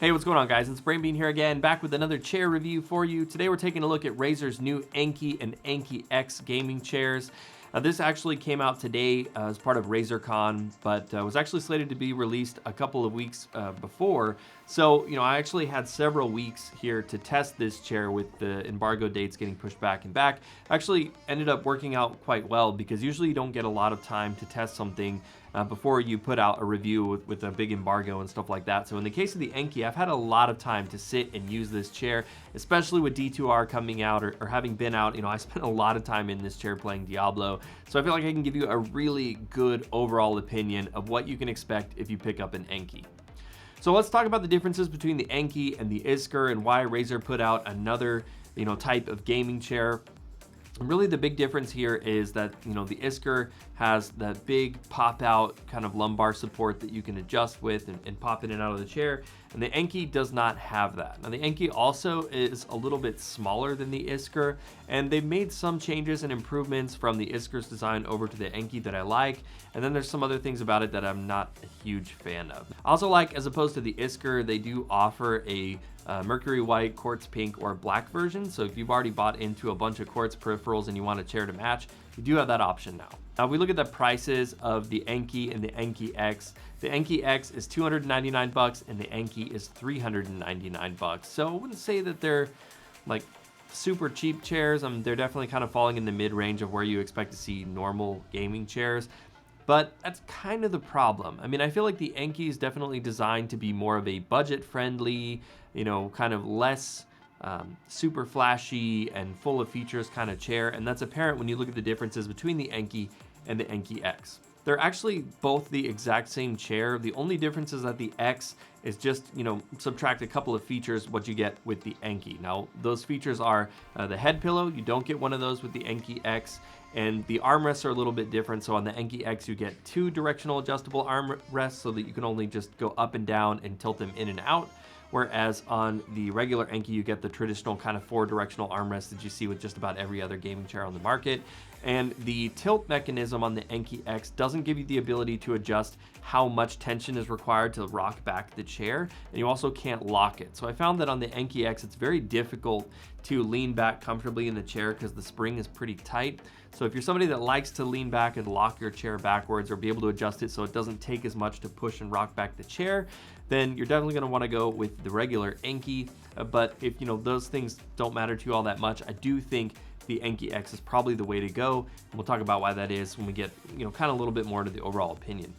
Hey, what's going on, guys? It's Brain Bean here again, back with another chair review for you. Today we're taking a look at Razer's new Enki and Enki X gaming chairs. This actually came out today as part of RazerCon, but was actually slated to be released a couple of weeks before. So, I actually had several weeks here to test this chair with the embargo dates getting pushed back and back. Actually ended up working out quite well because usually you don't get a lot of time to test something before you put out a review with a big embargo and stuff like that. So in the case of the Enki, I've had a lot of time to sit and use this chair, especially with D2R coming out or having been out. I spent a lot of time in this chair playing Diablo. So I feel like I can give you a really good overall opinion of what you can expect if you pick up an Enki. So let's talk about the differences between the Enki and the Iskur and why Razer put out another, type of gaming chair. And really the big difference here is that, the Iskur has that big pop out kind of lumbar support that you can adjust with and pop in and out of the chair. And the Enki does not have that. Now the Enki also is a little bit smaller than the Iskur, and they've made some changes and improvements from the Iskur's design over to the Enki that I like. And then there's some other things about it that I'm not a huge fan of. I also like, as opposed to the Iskur, they do offer a mercury white, quartz pink, or black version. So if you've already bought into a bunch of quartz peripherals and you want a chair to match, you do have that option now. Now, if we look at the prices of the Enki and the Enki X, the Enki X is $299 and the Enki is $399. So I wouldn't say that they're like super cheap chairs. They're definitely kind of falling in the mid-range of where you expect to see normal gaming chairs. But that's kind of the problem. I feel like the Enki is definitely designed to be more of a budget-friendly, kind of less super flashy and full of features kind of chair. And that's apparent when you look at the differences between the Enki and the Enki X. They're actually both the exact same chair. The only difference is that the X is just, subtract a couple of features what you get with the Enki. Now, those features are the head pillow. You don't get one of those with the Enki X. And the armrests are a little bit different. So on the Enki X, you get 2 directional adjustable armrests so that you can only just go up and down and tilt them in and out. Whereas on the regular Enki, you get the traditional kind of 4 directional armrest that you see with just about every other gaming chair on the market. And the tilt mechanism on the Enki X doesn't give you the ability to adjust how much tension is required to rock back the chair, and you also can't lock it. So I found that on the Enki X, it's very difficult to lean back comfortably in the chair because the spring is pretty tight. So if you're somebody that likes to lean back and lock your chair backwards or be able to adjust it so it doesn't take as much to push and rock back the chair, then you're definitely going to want to go with the regular Enki. But if those things don't matter to you all that much, I do think the Enki X is probably the way to go. And we'll talk about why that is when we get kind of a little bit more into the overall opinion.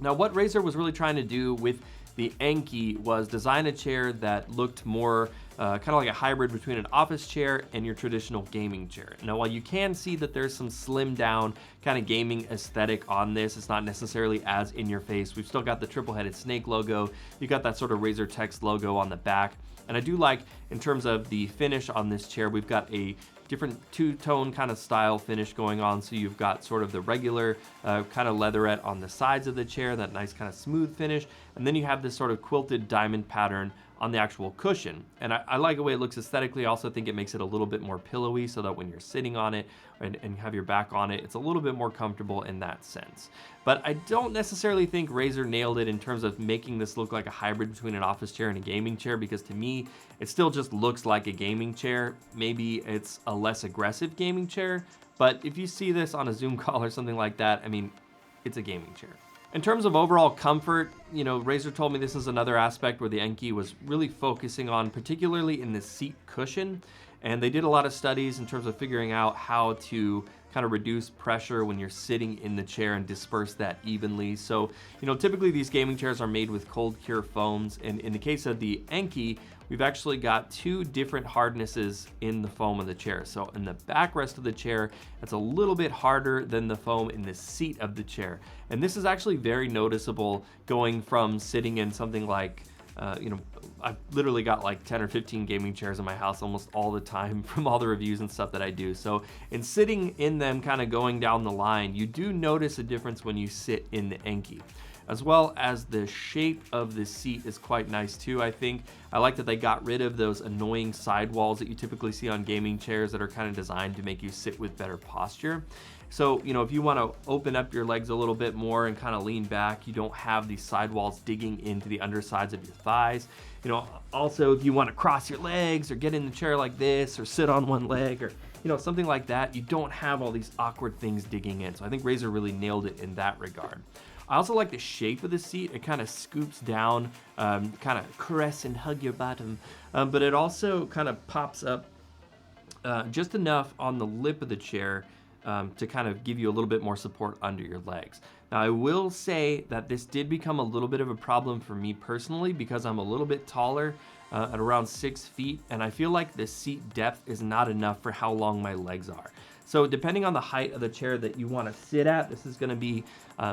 Now, what Razer was really trying to do with the Enki was design a chair that looked more kind of like a hybrid between an office chair and your traditional gaming chair. Now, while you can see that there's some slimmed down kind of gaming aesthetic on this, it's not necessarily as in your face. We've still got the triple-headed snake logo. You got that sort of Razer text logo on the back. And I do like, in terms of the finish on this chair, we've got a different two-tone kind of style finish going on. So you've got sort of the regular kind of leatherette on the sides of the chair, that nice kind of smooth finish. And then you have this sort of quilted diamond pattern on the actual cushion. And I like the way it looks aesthetically. I also think it makes it a little bit more pillowy so that when you're sitting on it and have your back on it, it's a little bit more comfortable in that sense. But I don't necessarily think Razer nailed it in terms of making this look like a hybrid between an office chair and a gaming chair, because to me, it still just looks like a gaming chair. Maybe it's a less aggressive gaming chair, but if you see this on a Zoom call or something like that, it's a gaming chair. In terms of overall comfort, Razer told me this is another aspect where the Enki was really focusing on, particularly in the seat cushion. And they did a lot of studies in terms of figuring out how to kind of reduce pressure when you're sitting in the chair and disperse that evenly. So, typically these gaming chairs are made with cold cure foams. And in the case of the Enki, we've actually got 2 different hardnesses in the foam of the chair. So in the backrest of the chair, it's a little bit harder than the foam in the seat of the chair. And this is actually very noticeable going from sitting in something like, I've literally got like 10 or 15 gaming chairs in my house almost all the time from all the reviews and stuff that I do. So in sitting in them kind of going down the line, you do notice a difference when you sit in the Enki. as well as the shape of the seat is quite nice too, I think. I like that they got rid of those annoying sidewalls that you typically see on gaming chairs that are kind of designed to make you sit with better posture. So, you know, if you want to open up your legs a little bit more and kind of lean back, you don't have these sidewalls digging into the undersides of your thighs. You know, also if you want to cross your legs or get in the chair like this or sit on one leg or, you know, something like that, you don't have all these awkward things digging in. So I think Razer really nailed it in that regard. I also like the shape of the seat. It kind of scoops down, kind of caress and hug your bottom, but it also kind of pops up just enough on the lip of the chair to kind of give you a little bit more support under your legs. Now, I will say that this did become a little bit of a problem for me personally because I'm a little bit taller at around 6 feet, and I feel like the seat depth is not enough for how long my legs are. So depending on the height of the chair that you want to sit at, this is going to be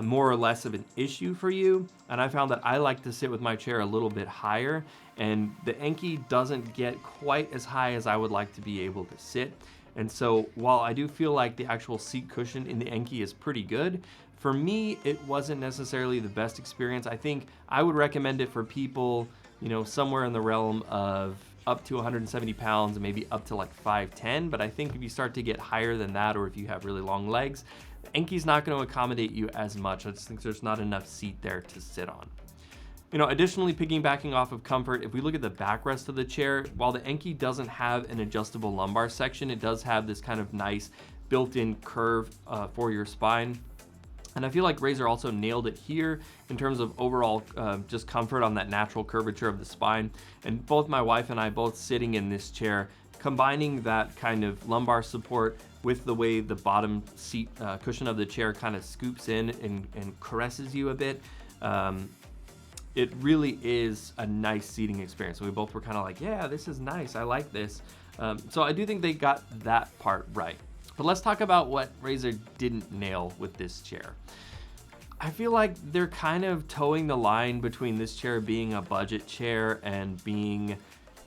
more or less of an issue for you. And I found that I like to sit with my chair a little bit higher, and the Enki doesn't get quite as high as I would like to be able to sit. And so while I do feel like the actual seat cushion in the Enki is pretty good, for me, it wasn't necessarily the best experience. I think I would recommend it for people, you know, somewhere in the realm of up to 170 pounds and maybe up to like 5'10". But I think if you start to get higher than that, or if you have really long legs, the Enki's not going to accommodate you as much. I just think there's not enough seat there to sit on. You know, additionally, piggybacking off of comfort, if we look at the backrest of the chair, while the Enki doesn't have an adjustable lumbar section, it does have this kind of nice built-in curve for your spine. And I feel like Razer also nailed it here in terms of overall just comfort on that natural curvature of the spine. And both my wife and I, both sitting in this chair, combining that kind of lumbar support with the way the bottom seat cushion of the chair kind of scoops in and caresses you a bit, it really is a nice seating experience. So we both were kind of like, yeah, this is nice. I like this. So I do think they got that part right. But let's talk about what Razer didn't nail with this chair. I feel like they're kind of towing the line between this chair being a budget chair and being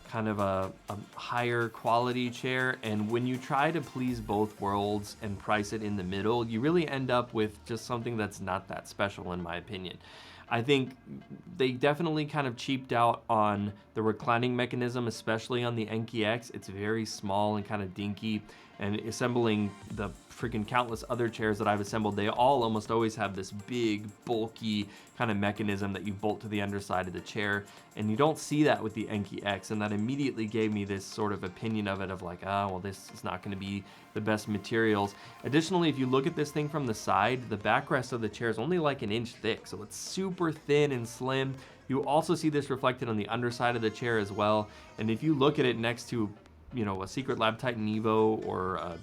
kind of a higher quality chair. And when you try to please both worlds and price it in the middle, you really end up with just something that's not that special, in my opinion. I think they definitely kind of cheaped out on the reclining mechanism, especially on the Enki X. It's very small and kind of dinky, and assembling the freaking countless other chairs that I've assembled, they all almost always have this big, bulky kind of mechanism that you bolt to the underside of the chair, and you don't see that with the Enki X, and that immediately gave me this sort of opinion of it of like, oh, well, this is not going to be the best materials. Additionally, if you look at this thing from the side, the backrest of the chair is only like an inch thick, so it's super thin and slim. You also see this reflected on the underside of the chair as well, and if you look at it next to, you know, a Secret Lab Titan Evo or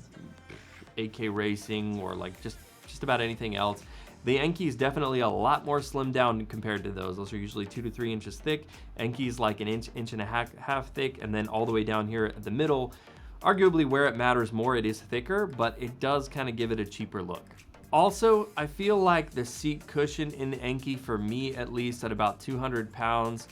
AK Racing or like just about anything else, the Enki is definitely a lot more slimmed down compared to those. Those are usually 2 to 3 inches thick. Enki is like an inch and a half thick, and then all the way down here at the middle, arguably where it matters more, it is thicker, but it does kind of give it a cheaper look. Also, I feel like the seat cushion in the Enki, for me at least, at about 200 pounds,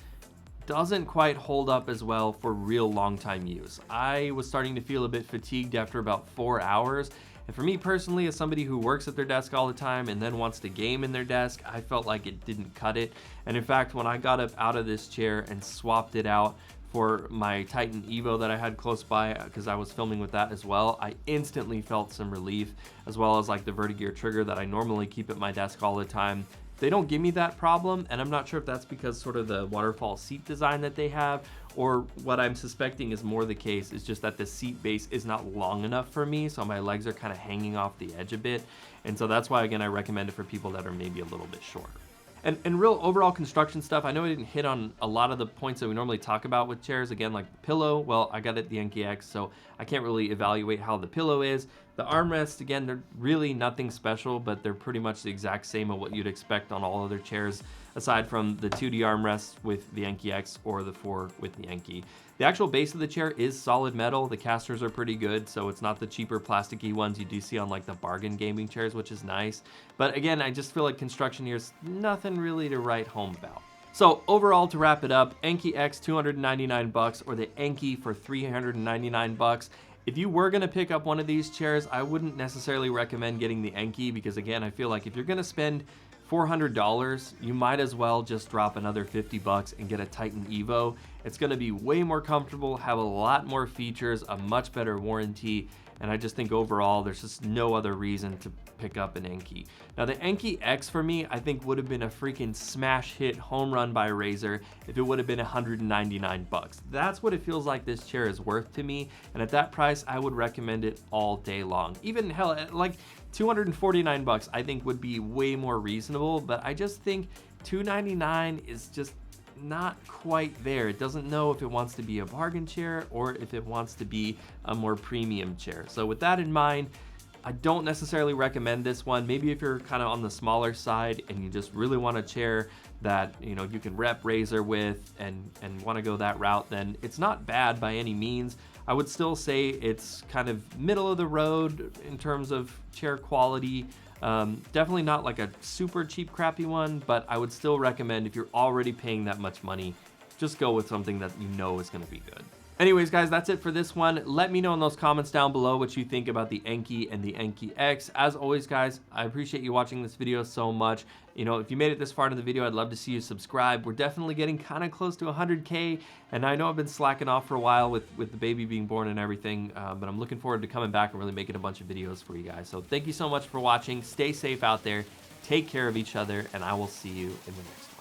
doesn't quite hold up as well for real long time use. I was starting to feel a bit fatigued after about 4 hours. And for me personally, as somebody who works at their desk all the time and then wants to game in their desk, I felt like it didn't cut it. And in fact, when I got up out of this chair and swapped it out for my Titan Evo that I had close by, because I was filming with that as well, I instantly felt some relief, as well as like the Vertigear trigger that I normally keep at my desk all the time. They don't give me that problem, and I'm not sure if that's because sort of the waterfall seat design that they have, or what I'm suspecting is more the case is just that the seat base is not long enough for me, so my legs are kind of hanging off the edge a bit. And so that's why, again, I recommend it for people that are maybe a little bit shorter. And real overall construction stuff, I know I didn't hit on a lot of the points that we normally talk about with chairs. Again, like the pillow, well, I got it the Enki X, so I can't really evaluate how the pillow is. The armrests, again, they're really nothing special, but they're pretty much the exact same of what you'd expect on all other chairs, aside from the 2D armrests with the Enki X or the 4 with the Enki. The actual base of the chair is solid metal. The casters are pretty good, so it's not the cheaper plasticky ones you do see on like the bargain gaming chairs, which is nice. But again, I just feel like construction here is nothing really to write home about. So overall, to wrap it up, Enki X $299 or the Enki for $399. If you were gonna pick up one of these chairs, I wouldn't necessarily recommend getting the Enki because, again, I feel like if you're gonna spend $400, you might as well just drop another 50 bucks and get a Titan Evo. It's gonna be way more comfortable, have a lot more features, a much better warranty, and I just think overall there's just no other reason to pick up an Enki. Now the Enki X for me, I think would have been a freaking smash hit home run by Razer if it would have been 199 bucks. That's what it feels like this chair is worth to me, and at that price I would recommend it all day long. Even hell, like 249 bucks I think would be way more reasonable, but I just think 299 is just not quite there. It doesn't know if it wants to be a bargain chair or if it wants to be a more premium chair. So with that in mind, I don't necessarily recommend this one. Maybe if you're kind of on the smaller side and you just really want a chair that, you know, you can rep Razer with and want to go that route, then it's not bad by any means. I would still say it's kind of middle of the road in terms of chair quality. Definitely not like a super cheap crappy one, but I would still recommend if you're already paying that much money, just go with something that you know is going to be good. Anyways, guys, that's it for this one. Let me know in those comments down below what you think about the Enki and the Enki X. As always, guys, I appreciate you watching this video so much. You know, if you made it this far into the video, I'd love to see you subscribe. We're definitely getting kind of close to 100K, and I know I've been slacking off for a while with the baby being born and everything, but I'm looking forward to coming back and really making a bunch of videos for you guys. So thank you so much for watching. Stay safe out there. Take care of each other, and I will see you in the next one.